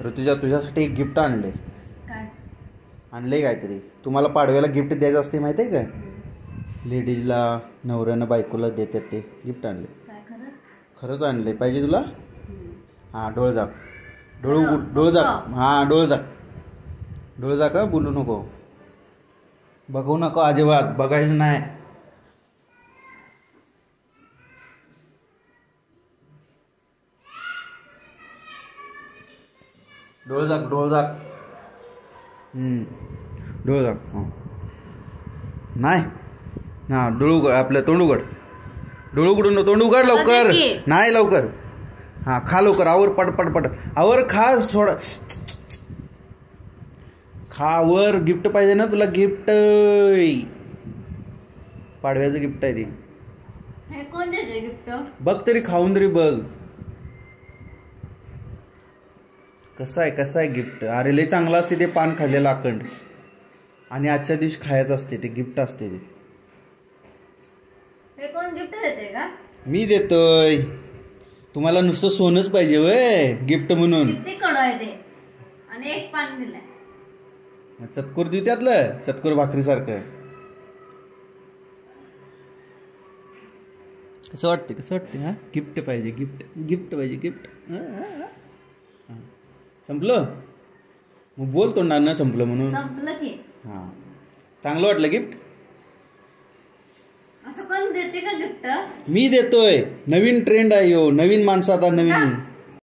ऋतुजा तुझ्यासाठी एक गिफ्ट आणले. काय आणले काहीतरी. तुम्हाला पाडव्याला गिफ्ट द्यायचं असते माहिती आहे काय? लेडीजला नवऱ्यानं बायकोला देतात ते गिफ्ट आणले. काय खरंच खरंच आणले. पाहिजे तुला? हां डोळ झाक. डोळ झाक. हां डोळ झाक. डोळ झाक. बोलू नको, बघू नको अजिबात, बघायचं नाही. डोळ झाक. डोळ झाक. डोळ झाक. हां नाही हां डोळ उघड. आपलं तोंड उघड. डोळ उघडून तोंड उघड लवकर. नाही लवकर. हां खा लवकर. आवर पट पट पट. आवर खा. सोड खावर. गिफ्ट पाहिजे ना तुला? गिफ्ट पाडव्याचं गिफ्ट आहे ते. हे कोण देते गिफ्ट? बघ तरी, खाऊन तरी बघ कसं आहे गिफ्ट. अरे लय चांगलं असते ते पान खाल्लेलं अखंड, आणि आजच्या दिवशी खायचं असते ते. गिफ्ट असते ते. हे कोण गिफ्ट देते का? मी देतोय. तुम्हाला नुसतं सोनंच पाहिजे वय गिफ्ट म्हणून. किती कडू आहे ते, आणि एक पान दिलंय. चतकोर देऊ त्यातलं, चतकोर भाकरीसारखं. कसं वाटते हां? गिफ्ट पाहिजे. गिफ्ट पाहिजे. गिफ्ट संपलं. मग बोल तोंडानं संपलं म्हणून. संपलं की. हां चांगलं वाटलं गिफ्ट. असं कोण देते का गिफ्ट? मी देतोय. नवीन ट्रेंड आहे यो. नवीन माणसं आता नवीन.